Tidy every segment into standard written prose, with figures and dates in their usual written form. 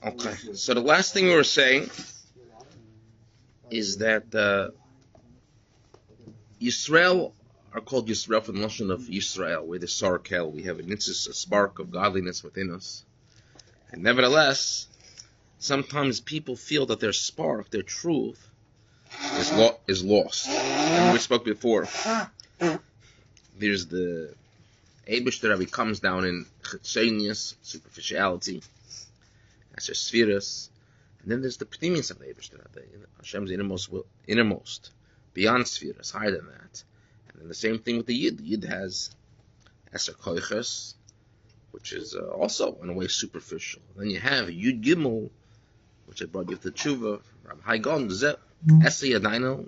Okay, so the last thing we were saying is that Yisrael are called Yisrael from the notion of Yisrael, where the Sarkel, we have a spark of godliness within us. And nevertheless, sometimes people feel that their spark, their truth, is lost. And we spoke before. There's the Eibishter that comes down in Chetzenius, superficiality, as their spheres, and then there's the Pneumius of the Eibishter, Hashem's innermost, beyond spheres, higher than that. And then the same thing with the Yid. The Yid has Eser Koiches, which is also in a way superficial. Then you have Yud Gimel, which I brought you to Tshuva, Rabbi Haigon, Eser Yadaino,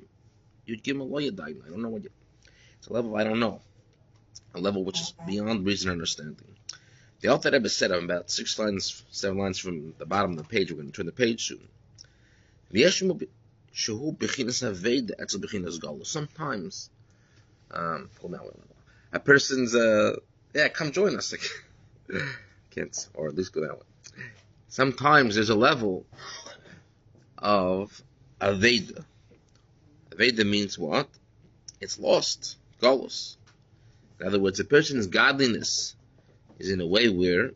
Yud Gimel Lo Yadaino. I don't know what it's a level I don't know. A level which is beyond reason and understanding. The Alter Rebbe said, I'm about 7 lines from the bottom of the page, we're going to turn the page soon. Sometimes, a person's, come join us. Can't, or at least go that way. Sometimes there's a level of Aveda. Aveda means what? It's lost, galus. In other words, a person's godliness is in a way where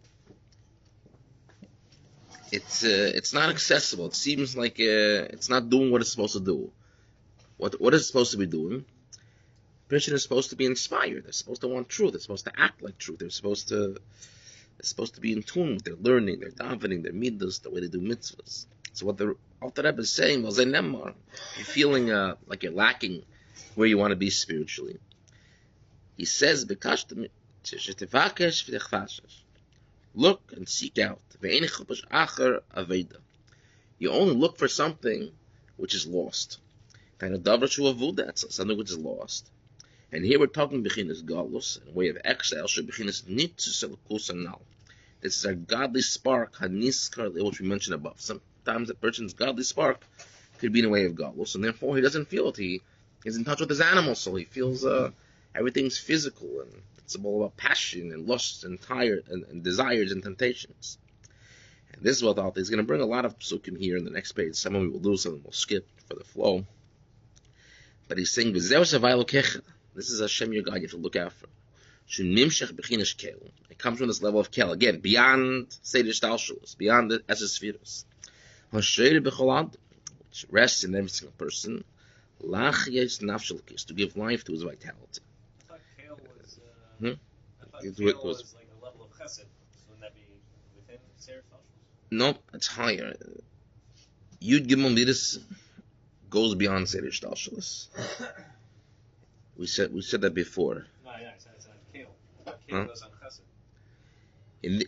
it's not accessible. It seems like it's not doing what it's supposed to do. What is it supposed to be doing? A person is supposed to be inspired. They're supposed to want truth. They're supposed to act like truth. They're supposed to be in tune with their learning, their davening, their midas, the way they do mitzvahs. So what the Alter Rebbe is saying, you're feeling like you're lacking where you want to be spiritually. He says, look and seek out. You only look for something which is lost. Something which is lost. And here we're talking bechinas galus, in a way of exile, this is our godly spark, which we mentioned above. Sometimes a person's godly spark could be in a way of galus, and therefore he doesn't feel it. He is in touch with his animals, so he feels everything's physical, and it's all about passion and lust and and desires and temptations. And this is what Alter is going to bring a lot of psukim here in the next page. Some of them we will lose, some of them we'll skip for the flow. But he's saying, this is Hashem your God you have to look out for. It comes from this level of kel, again, beyond Seder Shtalshalos, beyond the Eser Spheres. Which rests in every single person, to give life to his vitality. I thought kale was like a level of chesed. Wouldn't that be within Seder Shtalshalos? No, it's higher. Yud Gimel Midas goes beyond Seder Shtalshalos. We said that before. No, yeah, I said kale. Kale goes on chesed.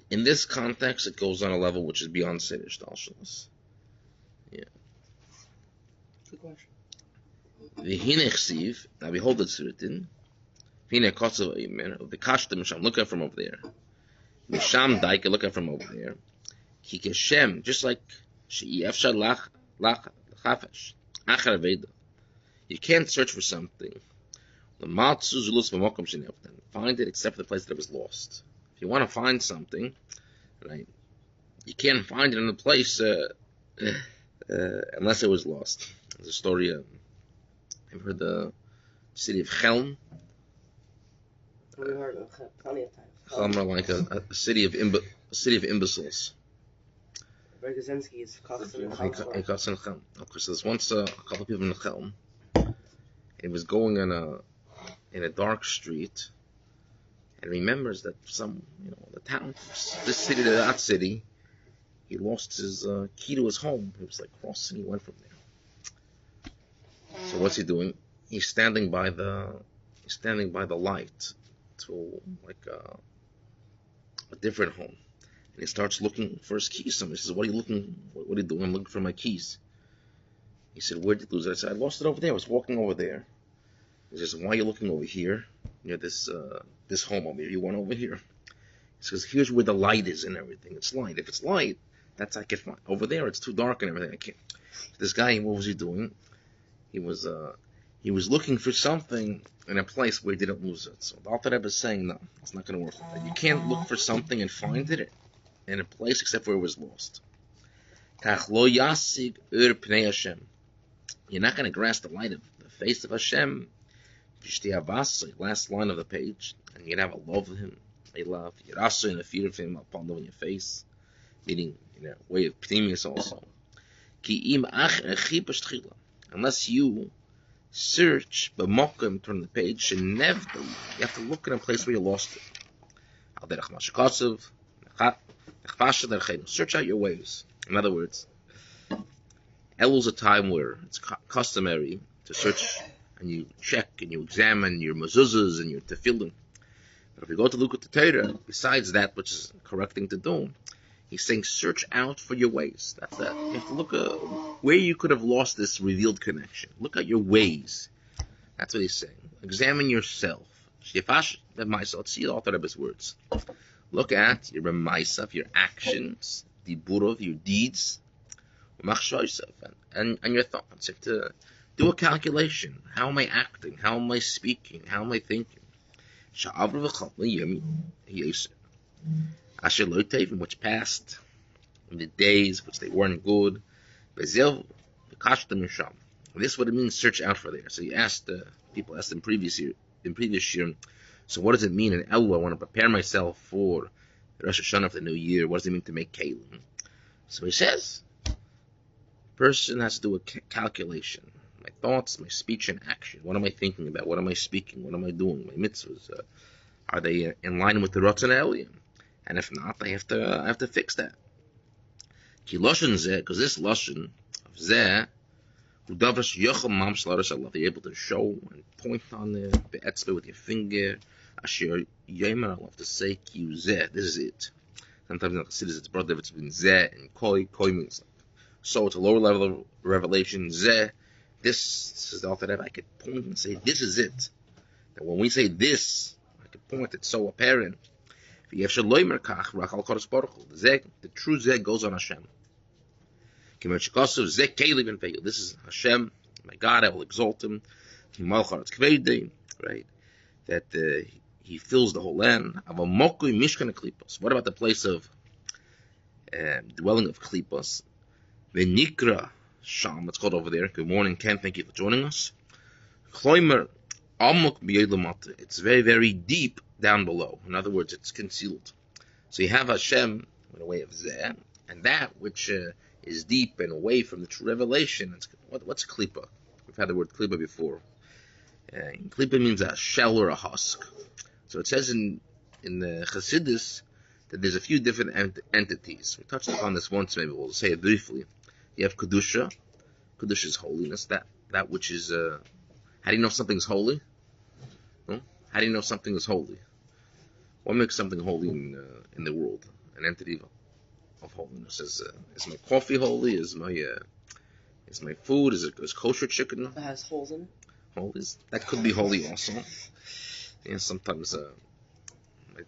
In this context, it goes on a level which is beyond Seder Shtalshalos. Yeah. Good question. V'hinech now behold it's written. V'hinech kotzav of the kashtem sham, look at from over there. Misham daike, look at from over there. Ki keshem, just like she'efshar lach chafesh achar aveda. You can't search for something. Find it except for the place that it was lost. If you want to find something, right, you can't find it in a place unless it was lost. There's a story. I've heard the city of Chelm. We heard of plenty of times. Chelm are like a city of imbeciles. Bergazinski is Chelm. Okay, so there's once a couple of people in Chelm. It was going in a dark street, and remembers that the town, this city to that city, he lost his key to his home. He was like crossing, he went from there. So what's he doing? He's standing by the light to like a different home, and he starts looking for his keys. Somebody says, "What are you looking? What are you doing?" "I'm looking for my keys." He said, "Where did you lose it?" I said, "I lost it over there. I was walking over there." He says, "Why are you looking over here near this home over here? You went over here." He says, "Here's where the light is and everything. It's light. If it's light, that's I can find. Over there, it's too dark and everything. I can't." This guy, what was he doing? He was looking for something in a place where he didn't lose it. So the Alter Rebbe is saying, no, it's not going to work like that. You can't look for something and find it in a place except where it was lost. Kach lo yasig ur pnei Hashem. You're not going to grasp the light of the face of Hashem. Last line of the page, and you're going to have a love of Him, a love. You're also in a fear of Him upon in your face, meaning in a way of pneumius also. Unless you search b'mokim, turn the page, and you have to look in a place where you lost it. Search out your ways. In other words, Elul's a time where it's customary to search and you check and you examine your mezuzahs and your tefillin. But if we go to look at the Torah, besides that which is the correct thing to do, he's saying search out for your ways. That's that. You have to look at where you could have lost this revealed connection. Look at your ways. That's what he's saying. Examine yourself. Let's see the author of his words. Look at your remaisa, your actions, the burov, your deeds, and your thoughts. You have to do a calculation. How am I acting? How am I speaking? How am I thinking? Which passed in the days which they weren't good. This is what it means, search out for there. So you asked people asked in previous year, so what does it mean in Elul? I want to prepare myself for the Rosh Hashanah of the new year. What does it mean to make kelim? So he says, person has to do a calculation. My thoughts, my speech, and action. What am I thinking about? What am I speaking? What am I doing? My mitzvahs, are they in line with the Ratzon Elyon? And if not, I have to fix that. Ki lashon zeh, because this lashon of zeh, they're able to show and point on the be'etzbe with your finger. Asher yemer, I love to say ki zeh. This is it. Sometimes in the Chassidus it's brought difference between zeh and koi. Koi means so it's a lower level of revelation. Zeh, this is the author that I could point and say this is it. And when we say this, I could point. It's so apparent. The true zeh goes on Hashem. This is Hashem, my God, I will exalt Him. Right? That He fills the whole land. What about the place of dwelling of Klipos? Venikra Sham, it's called over there. Good morning, Ken. Thank you for joining us. It's very, very deep down below. In other words, it's concealed. So you have Hashem in a way of Zeh, and that which is deep and away from the true revelation. What's klipa? We've had the word klipa before. Klipa means a shell or a husk. So it says in the Chassidus that there's a few different entities. We touched upon this once, maybe we'll say it briefly. You have Kedusha. Kedusha is holiness. That which is... how do you know something's holy? No? How do you know something is holy? What makes something holy in the world? An entity of holiness. Is my coffee holy? Is my food? Is kosher chicken? It has holes in it. Holes. That could be holy also. Yeah, sometimes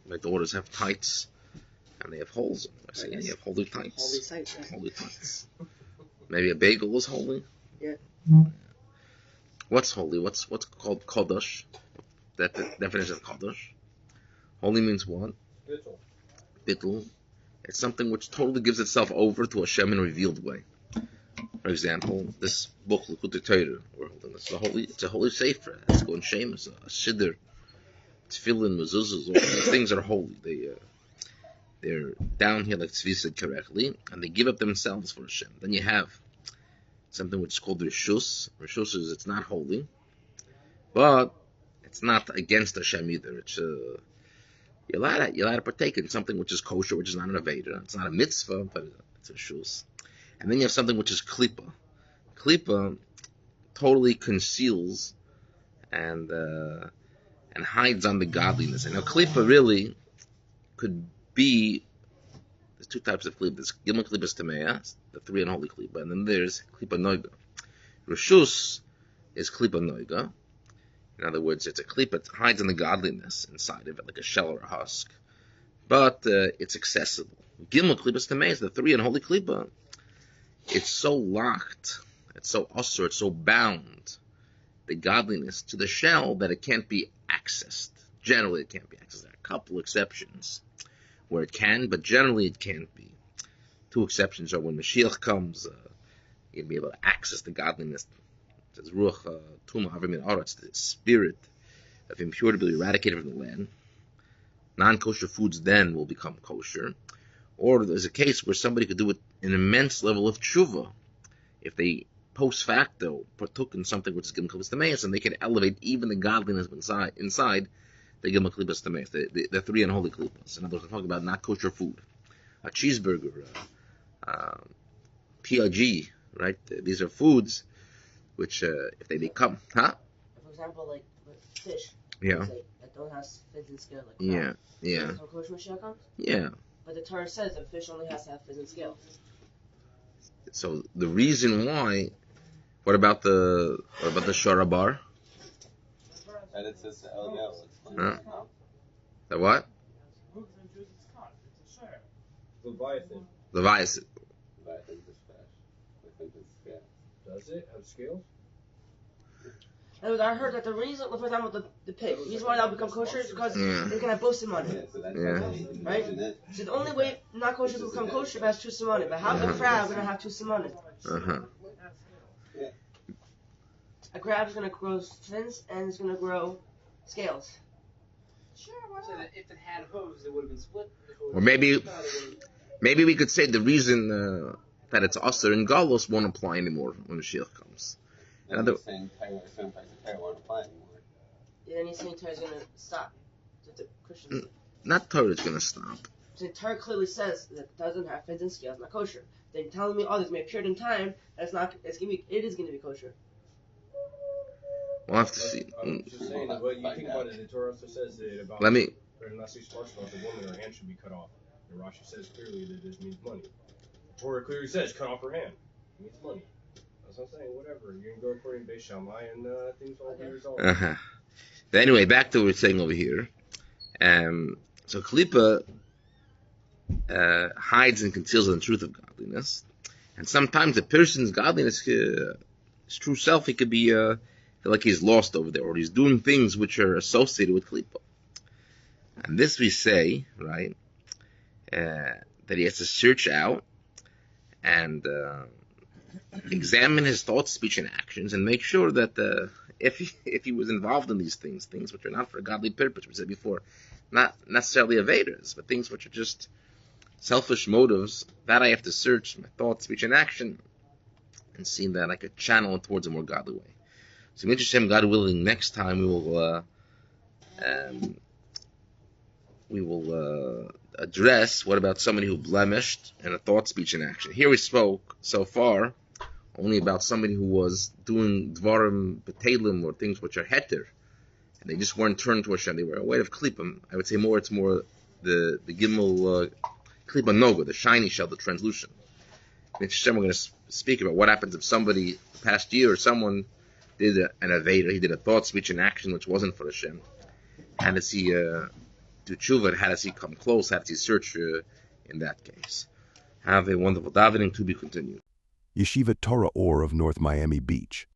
my daughters have tights and they have holes in them. I say, yeah, you have holy tights. Holy sites. Yeah. Holy tights. Maybe a bagel is holy. Yeah. What's holy? What's called kodesh? That the definition of kodesh. Holy means what? Bittul. It's something which totally gives itself over to Hashem in a revealed way. For example, this book, Likutei Torah, we're holding. It's a holy sefer. It's going Shemus, a siddur, tefillin, mezuzahs. All these things are holy. They're down here, like Tzvi said correctly, and they give up themselves for Hashem. Then you have something which is called rishus. Rishus is it's not holy, but it's not against Hashem either. It's you're allowed to partake in something which is kosher, which is not an aveda. It's not a mitzvah, but it's a rishus. And then you have something which is klipa. Klipa totally conceals and hides on the godliness. And now klipa really could be, there's two types of klipa. There's gimel klipas tameya, the three unholy klipa, and then there's klipa noiga. Rishus is klipa noiga. In other words, it's a klipa that hides on the godliness inside of it, like a shell or a husk. But it's accessible. Gimel klipas tameya is the three unholy klipa. It's so locked, it's so usher, it's so bound, the godliness to the shell, that it can't be accessed. Generally, it can't be accessed. There are a couple exceptions where it can, but generally it can't be. Two exceptions are when Mashiach comes, you'll be able to access the godliness. It says, Ruach Tuma Havim Min Haaretz, the spirit of impurity will be eradicated from the land. Non-kosher foods then will become kosher. Or there's a case where somebody could do it an immense level of tshuva. If they post facto partook in something which is given klipas tameis, and they can elevate even the godliness inside, they give them a klipas tameis. The three unholy klipas. In other words, I'm talking about not kosher food. A cheeseburger, PLG, right? These are foods which, if they become, For example, like with fish. Yeah. That don't have fins and scales. Like Yeah. Yeah. So kosher Mashiach comes? Yeah. But the Torah says that fish only has to have fins and scales. So the reason why, what about the sharabar? And it says Eliyahu. Huh? The what? Leviathan. Leviathan. Leviathan's a fish. I think it's scale. Does it have scales? I heard that the reason, for example, the pig, the reason why that'll become kosher is because it's gonna have both simanim. Yeah, so that's Right? So the only way not kosher will become kosher if it has two simanim. But how the crab gonna have two simanim? A crab is gonna grow fins and it's gonna grow scales. Sure, why not? If it had hooves, it would have been split. Or maybe we could say the reason that it's usher in Galus won't apply anymore when Mashiach comes. And they're saying Torah won't apply anymore. Yeah, and he's saying Torah's gonna stop. The Christians. Not Torah is going to stop. So Torah clearly says that it doesn't have fins and scales, not kosher. Then telling me, there's gonna be a period in time that's not. It is gonna be kosher. We'll have to see. I'm just saying, well, you think about it, the Torah also says that about unless he sparks about the woman, her hand should be cut off. And Rashi says clearly that this means money. The Torah clearly says cut off her hand. It means money. That's what I'm saying, whatever. You can go according to Beis Shammai and things will be resolved. But anyway, back to what we're saying over here. So Klippa hides and conceals the truth of godliness. And sometimes a person's godliness, his true self, he could be feel like he's lost over there, or he's doing things which are associated with Klippa. And this we say, right, that he has to search out and examine his thoughts, speech, and actions, and make sure that if he was involved in these things which are not for a godly purpose, we said before, not necessarily evaders, but things which are just selfish motives, that I have to search my thoughts, speech, and action, and see that I could channel it towards a more godly way. So, Mitzvah, God willing, next time we will address what about somebody who blemished in a thought, speech, and action. Here we spoke so far only about somebody who was doing dvarim betelim, or things which are heter, and they just weren't turned to Hashem. They were a way of klipim. I would say it's more the gimel klipa noga, the shiny shell, the translucent. We're going to speak about what happens if somebody the past year or someone did an evader, he did a thought, speech, and action which wasn't for Hashem. How does he do tshuva? How does he come close? How does he search in that case? Have a wonderful davening, to be continued. Yeshiva Torah Ohr of North Miami Beach.